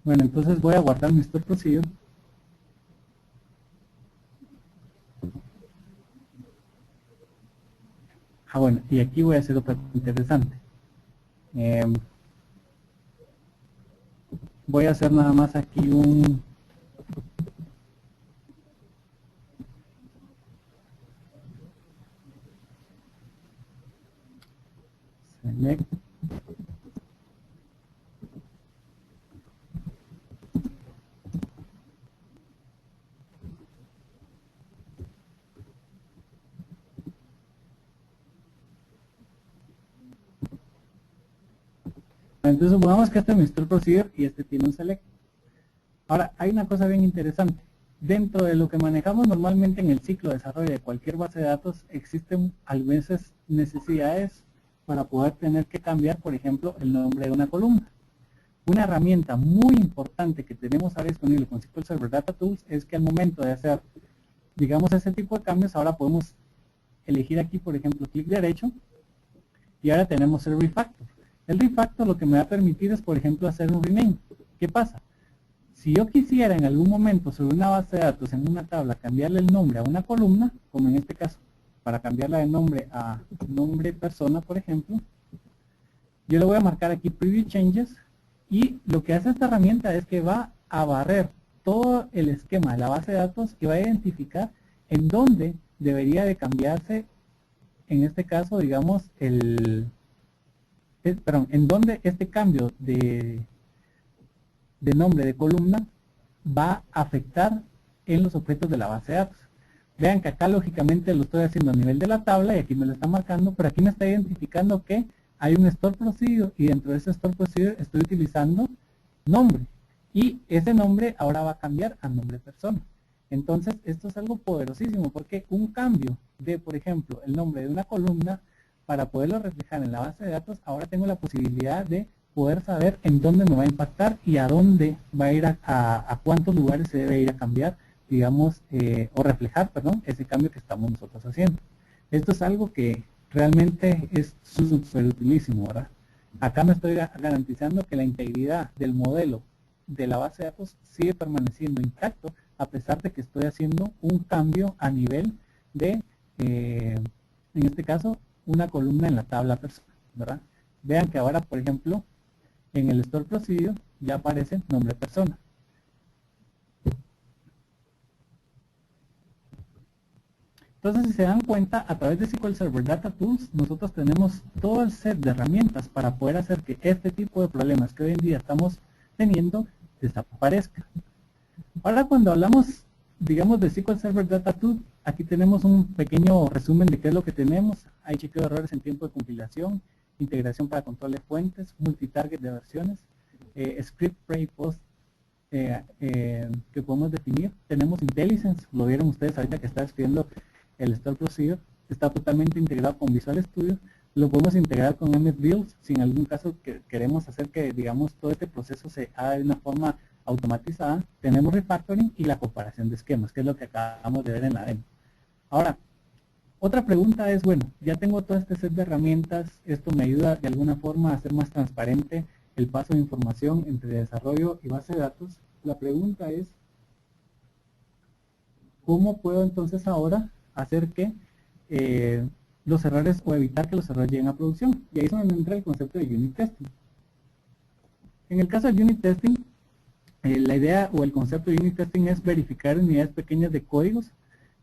Bueno, entonces voy a guardar mi store procedure. Bueno, y aquí voy a hacer otra cosa interesante. Voy a hacer nada más aquí un select. Entonces supongamos que este es mi store procedure y este tiene un select. Ahora, hay una cosa bien interesante. Dentro de lo que manejamos normalmente en el ciclo de desarrollo de cualquier base de datos, existen a veces necesidades para poder tener que cambiar, por ejemplo, el nombre de una columna. Una herramienta muy importante que tenemos ahora disponible con SQL Server Data Tools es que al momento de hacer, digamos, ese tipo de cambios, ahora podemos elegir aquí, por ejemplo, clic derecho, y ahora tenemos el refactor. El refactor lo que me va a permitir es, por ejemplo, hacer un rename. ¿Qué pasa? Si yo quisiera en algún momento sobre una base de datos, en una tabla, cambiarle el nombre a una columna, como en este caso, para cambiarla de nombre a nombre persona, por ejemplo, yo le voy a marcar aquí Preview Changes, y lo que hace esta herramienta es que va a barrer todo el esquema de la base de datos y va a identificar en dónde debería de cambiarse, en este caso, digamos, en dónde este cambio de nombre de columna va a afectar en los objetos de la base de datos. Vean que acá lógicamente lo estoy haciendo a nivel de la tabla y aquí me lo está marcando, pero aquí me está identificando que hay un store procedure y dentro de ese store procedure estoy utilizando nombre. Y ese nombre ahora va a cambiar a nombre persona. Entonces esto es algo poderosísimo porque un cambio de, por ejemplo, el nombre de una columna, para poderlo reflejar en la base de datos, ahora tengo la posibilidad de poder saber en dónde me va a impactar y a dónde va a ir a cuántos lugares se debe ir a cambiar, digamos, o reflejar, perdón, ese cambio que estamos nosotros haciendo. Esto es algo que realmente es súper utilísimo, ¿verdad? Acá me estoy garantizando que la integridad del modelo de la base de datos sigue permaneciendo intacto, a pesar de que estoy haciendo un cambio a nivel de, en este caso, una columna en la tabla persona, ¿verdad? Vean que ahora, por ejemplo, en el store procedure ya aparece nombre persona. Entonces, si se dan cuenta, a través de SQL Server Data Tools, nosotros tenemos todo el set de herramientas para poder hacer que este tipo de problemas que hoy en día estamos teniendo desaparezca. Ahora, cuando hablamos, digamos, de SQL Server Data Tools, aquí tenemos un pequeño resumen de qué es lo que tenemos. Hay chequeo de errores en tiempo de compilación, integración para control de fuentes, multitarget de versiones, script pre post que podemos definir. Tenemos IntelliSense, lo vieron ustedes ahorita que está escribiendo el Store Procedure, está totalmente integrado con Visual Studio. Lo podemos integrar con MSBuilds si en algún caso que queremos hacer que, digamos, todo este proceso se haga de una forma automatizada. Tenemos refactoring y la comparación de esquemas, que es lo que acabamos de ver en la demo. Ahora, otra pregunta es, bueno, ya tengo todo este set de herramientas, esto me ayuda de alguna forma a hacer más transparente el paso de información entre desarrollo y base de datos. La pregunta es, ¿cómo puedo entonces ahora hacer que los errores o evitar que los errores lleguen a producción? Y ahí es donde entra el concepto de unit testing. En el caso de unit testing, la idea o el concepto de unit testing es verificar unidades pequeñas de códigos,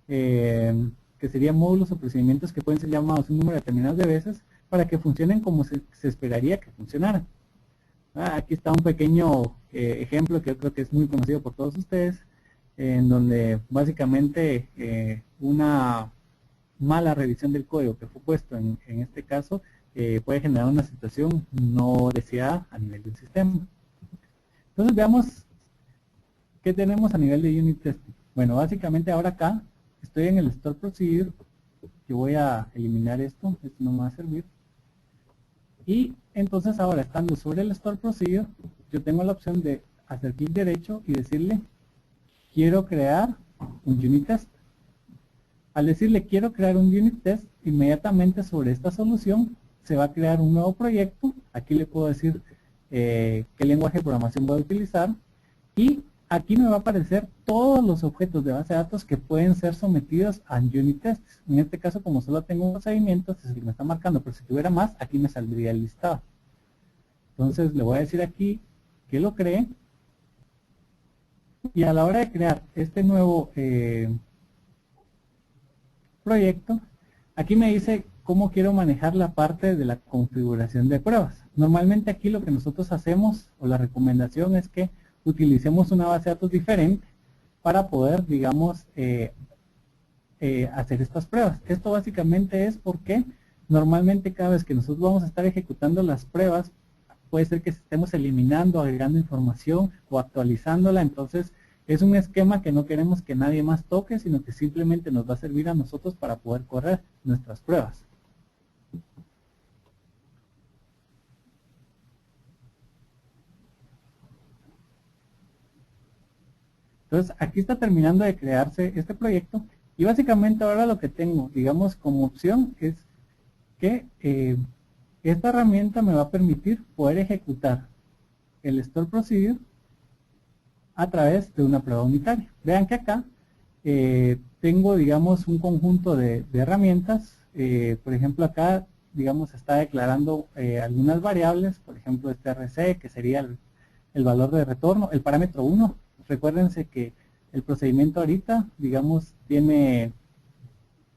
que serían módulos o procedimientos que pueden ser llamados un número determinado de veces para que funcionen como se esperaría que funcionaran. Aquí está un pequeño ejemplo que yo creo que es muy conocido por todos ustedes, en donde básicamente una mala revisión del código que fue puesto en este caso puede generar una situación no deseada a nivel del sistema. Entonces veamos qué tenemos a nivel de unit testing. Bueno, básicamente ahora acá estoy en el Store Procedure. Yo voy a eliminar esto no me va a servir. Y entonces ahora, estando sobre el Store Procedure, yo tengo la opción de hacer clic derecho y decirle, quiero crear un unit test. Al decirle quiero crear un unit test, inmediatamente sobre esta solución se va a crear un nuevo proyecto. Aquí le puedo decir qué lenguaje de programación voy a utilizar. Y aquí me va a aparecer todos los objetos de base de datos que pueden ser sometidos a unit tests. En este caso, como solo tengo un procedimiento, es el que me está marcando, pero si tuviera más, aquí me saldría el listado. Entonces le voy a decir aquí que lo cree. Y a la hora de crear este nuevo proyecto, aquí me dice cómo quiero manejar la parte de la configuración de pruebas. Normalmente aquí lo que nosotros hacemos, o la recomendación es que utilicemos una base de datos diferente para poder, digamos, hacer estas pruebas. Esto básicamente es porque normalmente cada vez que nosotros vamos a estar ejecutando las pruebas, puede ser que estemos eliminando, agregando información o actualizándola. Entonces es un esquema que no queremos que nadie más toque, sino que simplemente nos va a servir a nosotros para poder correr nuestras pruebas. Entonces aquí está terminando de crearse este proyecto y básicamente ahora lo que tengo, digamos, como opción es que esta herramienta me va a permitir poder ejecutar el Store Procedure a través de una prueba unitaria. Vean que acá tengo, digamos, un conjunto de herramientas. Por ejemplo, acá, digamos, está declarando algunas variables, por ejemplo, este RC, que sería el valor de retorno, el parámetro 1. Recuérdense que el procedimiento ahorita, digamos, tiene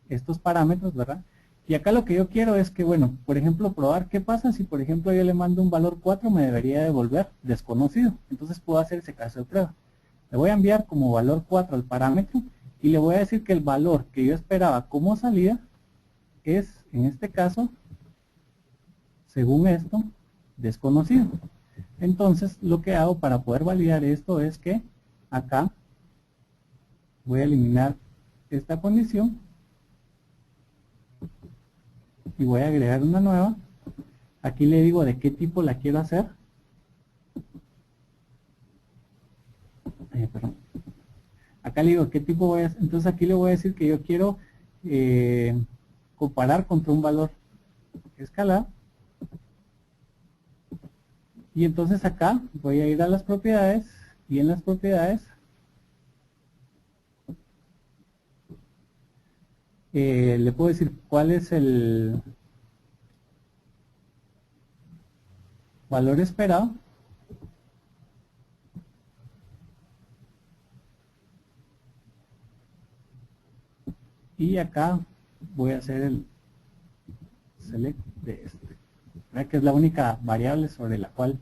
estos parámetros, ¿verdad? Y acá lo que yo quiero es que, bueno, por ejemplo, probar qué pasa si, por ejemplo, yo le mando un valor 4, me debería devolver desconocido. Entonces puedo hacer ese caso de prueba. Le voy a enviar como valor 4 al parámetro y le voy a decir que el valor que yo esperaba como salida es, en este caso, según esto, desconocido. Entonces, lo que hago para poder validar esto es que acá voy a eliminar esta condición y voy a agregar una nueva. Aquí le digo de qué tipo la quiero hacer. Perdón. Acá le digo qué tipo voy a hacer. Entonces aquí le voy a decir que yo quiero comparar contra un valor escalar. Y entonces acá voy a ir a las propiedades y en las propiedades le puedo decir cuál es el valor esperado. Y acá voy a hacer el select de este, ¿verdad? Que es la única variable sobre la cual.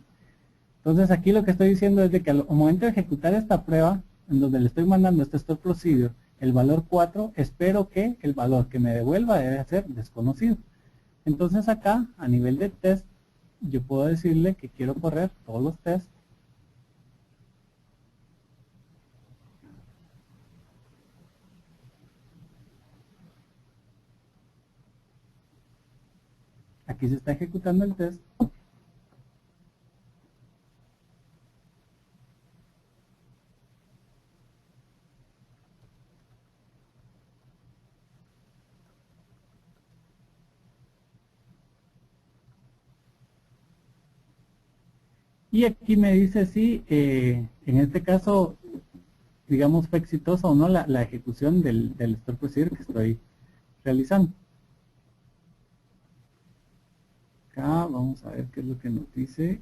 Entonces aquí lo que estoy diciendo es de que al momento de ejecutar esta prueba, en donde le estoy mandando este Store Procedure, el valor 4, espero que el valor que me devuelva debe ser desconocido. Entonces acá, a nivel de test, yo puedo decirle que quiero correr todos los tests. Aquí se está ejecutando el test. Y aquí me dice si en este caso, digamos, fue exitosa o no la ejecución del store procedure que estoy realizando. Acá vamos a ver qué es lo que nos dice.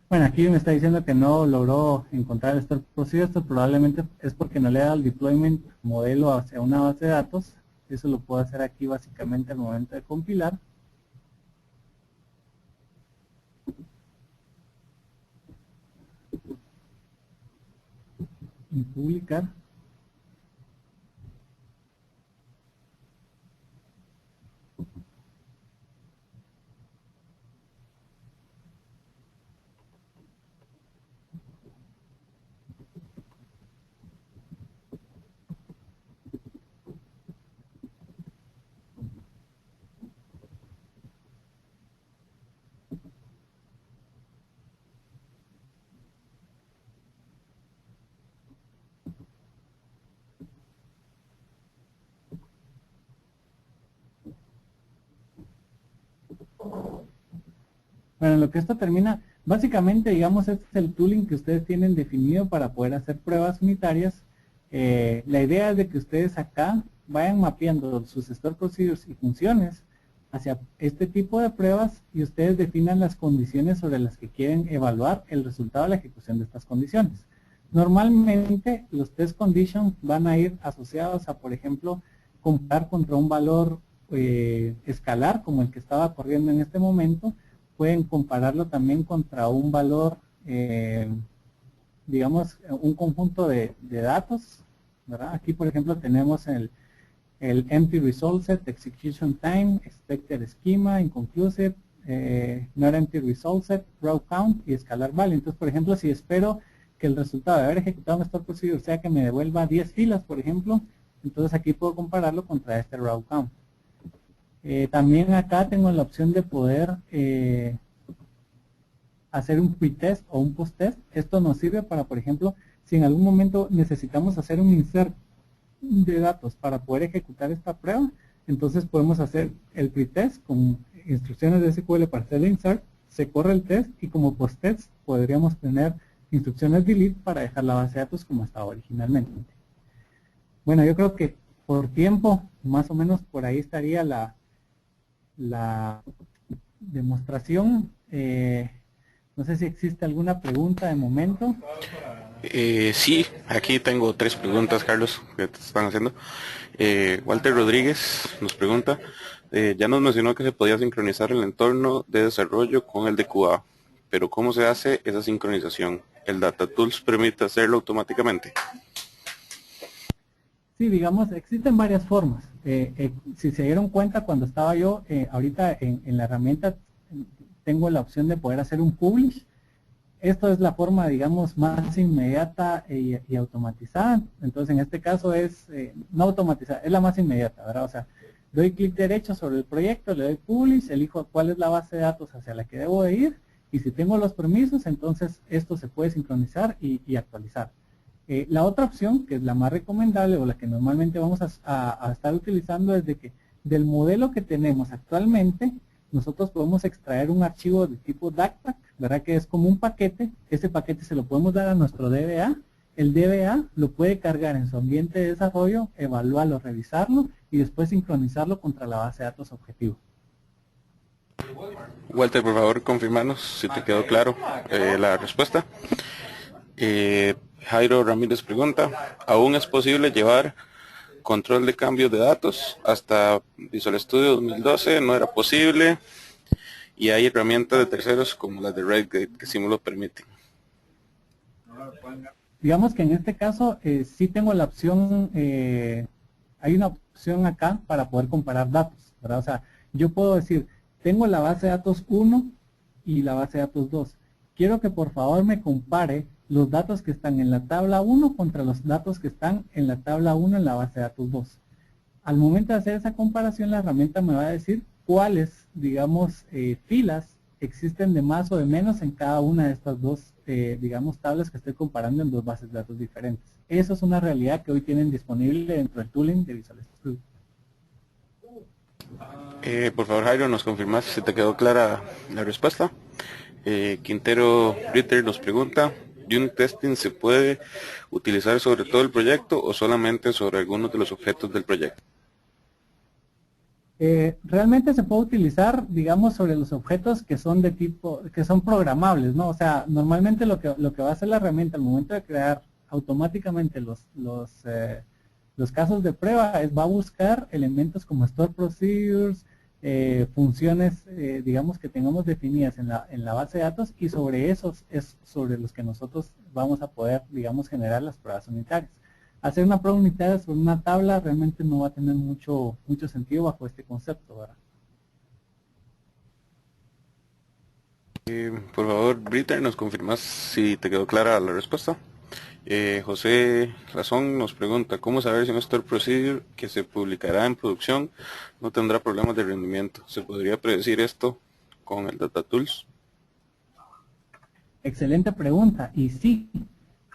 Bueno, aquí me está diciendo que no logró encontrar el store procedure. Esto probablemente es porque no le da el deployment modelo hacia una base de datos. Eso lo puedo hacer aquí básicamente al momento de compilar. Y publicar. Bueno, lo que esto termina, básicamente, digamos, este es el tooling que ustedes tienen definido para poder hacer pruebas unitarias. La idea es de que ustedes acá vayan mapeando sus store procedures y funciones hacia este tipo de pruebas y ustedes definan las condiciones sobre las que quieren evaluar el resultado de la ejecución de estas condiciones. Normalmente, los test conditions van a ir asociados a, por ejemplo, comparar contra un valor escalar, como el que estaba corriendo en este momento. Pueden compararlo también contra un valor, digamos, un conjunto de datos, ¿verdad? Aquí, por ejemplo, tenemos el empty result set, execution time, expected schema, inconclusive, not empty result set, row count y scalar value. Entonces, por ejemplo, si espero que el resultado de haber ejecutado un store procedure sea que me devuelva 10 filas, por ejemplo, entonces aquí puedo compararlo contra este row count. También acá tengo la opción de poder hacer un pretest o un posttest. Esto nos sirve para, por ejemplo, si en algún momento necesitamos hacer un insert de datos para poder ejecutar esta prueba, entonces podemos hacer el pretest con instrucciones de SQL para hacer el insert, se corre el test y como posttest podríamos tener instrucciones delete para dejar la base de datos como estaba originalmente. Bueno, yo creo que por tiempo, más o menos por ahí estaría la demostración. No sé si existe alguna pregunta de momento. Sí, aquí tengo 3 preguntas, Carlos, que te están haciendo. Walter Rodríguez nos pregunta, ya nos mencionó que se podía sincronizar el entorno de desarrollo con el de QA, pero ¿cómo se hace esa sincronización? ¿El DataTools permite hacerlo automáticamente? Sí, digamos, existen varias formas. Si se dieron cuenta, cuando estaba yo, ahorita en la herramienta tengo la opción de poder hacer un publish. Esto es la forma, digamos, más inmediata y automatizada. Entonces, en este caso es, no automatizada, es la más inmediata, ¿verdad? O sea, doy clic derecho sobre el proyecto, le doy publish, elijo cuál es la base de datos hacia la que debo de ir, y si tengo los permisos, entonces esto se puede sincronizar y actualizar. La otra opción, que es la más recomendable o la que normalmente vamos a estar utilizando, es de que del modelo que tenemos actualmente, nosotros podemos extraer un archivo de tipo DACPAC, ¿verdad? Que es como un paquete. Ese paquete se lo podemos dar a nuestro DBA. El DBA lo puede cargar en su ambiente de desarrollo, evaluarlo, revisarlo y después sincronizarlo contra la base de datos objetivo. Walter, por favor, confirmanos si te quedó claro la respuesta. Jairo Ramírez pregunta, ¿aún es posible llevar control de cambios de datos? Hasta Visual Studio 2012 no era posible y hay herramientas de terceros como las de Redgate que sí me lo permiten. Digamos que en este caso sí tengo la opción, hay una opción acá para poder comparar datos, ¿verdad? O sea, yo puedo decir, tengo la base de datos 1 y la base de datos 2. Quiero que por favor me compare los datos que están en la tabla 1 contra los datos que están en la tabla 1 en la base de datos 2. Al momento de hacer esa comparación, la herramienta me va a decir cuáles, digamos, filas existen de más o de menos en cada una de estas dos, digamos, tablas que estoy comparando en dos bases de datos diferentes. Eso es una realidad que hoy tienen disponible dentro del tooling de Visual Studio. Por favor, Jairo, nos confirmas si te quedó clara la respuesta. Quintero Ritter nos pregunta, ¿Unit Testing se puede utilizar sobre todo el proyecto o solamente sobre algunos de los objetos del proyecto? Realmente se puede utilizar, digamos, sobre los objetos que son de tipo, que son programables, ¿no? O sea, normalmente lo que va a hacer la herramienta al momento de crear automáticamente los casos de prueba es va a buscar elementos como store procedures, funciones, digamos, que tengamos definidas en la base de datos, y sobre esos es sobre los que nosotros vamos a poder, digamos, generar las pruebas unitarias. Hacer una prueba unitaria sobre una tabla realmente no va a tener mucho sentido bajo este concepto, ¿verdad? Por favor, Britta, ¿nos confirmas si te quedó clara la respuesta? José Razón nos pregunta, ¿cómo saber si un store procedure que se publicará en producción no tendrá problemas de rendimiento? ¿Se podría predecir esto con el Data Tools? Excelente pregunta, y sí,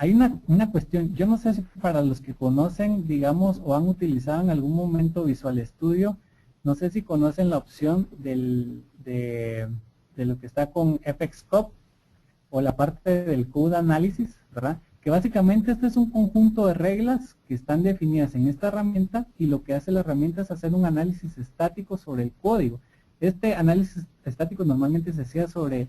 hay una cuestión, yo no sé si para los que conocen, digamos, o han utilizado en algún momento Visual Studio, no sé si conocen la opción de lo que está con FXCOP o la parte del Code Analysis, ¿verdad? Que básicamente este es un conjunto de reglas que están definidas en esta herramienta, y lo que hace la herramienta es hacer un análisis estático sobre el código. Este análisis estático normalmente se hacía sobre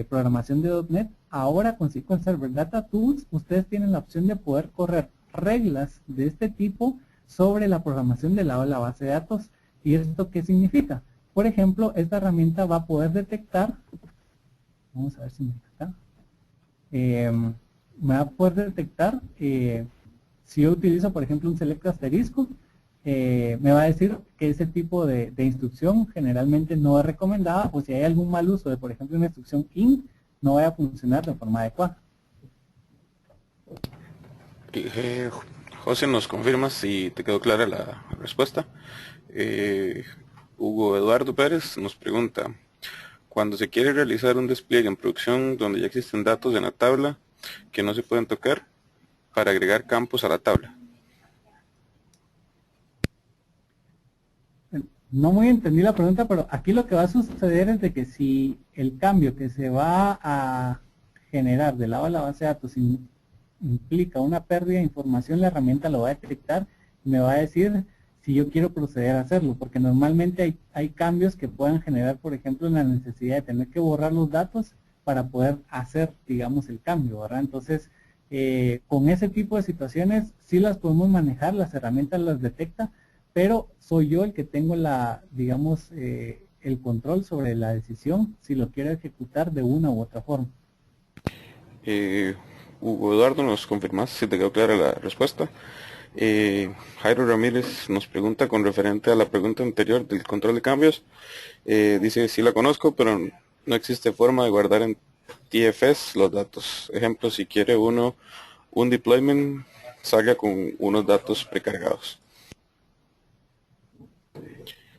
programación de .NET. Ahora con SQL Server Data Tools ustedes tienen la opción de poder correr reglas de este tipo sobre la programación del lado de la base de datos. ¿Y esto qué significa? Por ejemplo, esta herramienta va a poder detectar, vamos a ver si me está, me va a poder detectar si yo utilizo, por ejemplo, un select asterisco, me va a decir que ese tipo de instrucción generalmente no es recomendada, o si hay algún mal uso de, por ejemplo, una instrucción int, no vaya a funcionar de forma adecuada. José, ¿nos confirmas si te quedó clara la respuesta? Hugo Eduardo Pérez nos pregunta, cuando se quiere realizar un despliegue en producción donde ya existen datos en la tabla que no se pueden tocar, para agregar campos a la tabla. No muy entendí la pregunta, pero aquí lo que va a suceder es de que si el cambio que se va a generar del lado de la base de datos implica una pérdida de información, la herramienta lo va a detectar y me va a decir si yo quiero proceder a hacerlo, porque normalmente hay cambios que puedan generar, por ejemplo, la necesidad de tener que borrar los datos para poder hacer, digamos, el cambio, ¿verdad? Entonces, con ese tipo de situaciones sí las podemos manejar, las herramientas las detecta, pero soy yo el que tengo digamos, el control sobre la decisión si lo quiero ejecutar de una u otra forma. Hugo Eduardo, ¿nos confirmas si te quedó clara la respuesta? Jairo Ramírez nos pregunta con referente a la pregunta anterior del control de cambios. Dice, sí la conozco, pero no existe forma de guardar en TFS los datos. Ejemplo, si quiere uno un deployment, salga con unos datos precargados.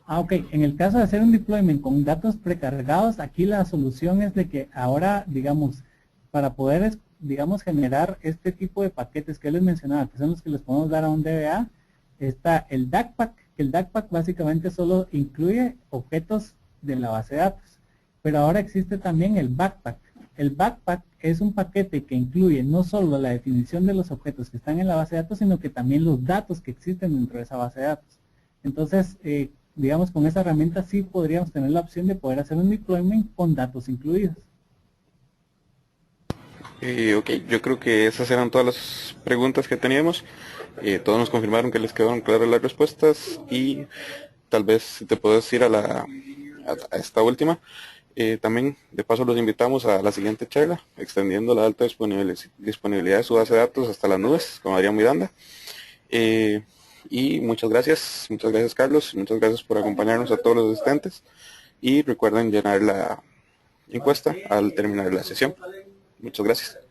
Ok, en el caso de hacer un deployment con datos precargados, aquí la solución es de que ahora, digamos, para poder, digamos, generar este tipo de paquetes que les mencionaba, que son los que les podemos dar a un DBA, está el DACPack, que el DACPack básicamente solo incluye objetos de la base de datos, pero ahora existe también el Backpack. El Backpack es un paquete que incluye no solo la definición de los objetos que están en la base de datos, sino que también los datos que existen dentro de esa base de datos. Entonces, digamos, con esa herramienta sí podríamos tener la opción de poder hacer un deployment con datos incluidos. Ok, yo creo que esas eran todas las preguntas que teníamos. Todos nos confirmaron que les quedaron claras las respuestas y tal vez te puedo decir a esta última. También de paso los invitamos a la siguiente charla, extendiendo la alta disponibilidad de su base de datos hasta las nubes, con Adrián Miranda. Y muchas gracias Carlos, muchas gracias por acompañarnos a todos los asistentes y recuerden llenar la encuesta al terminar la sesión. Muchas gracias.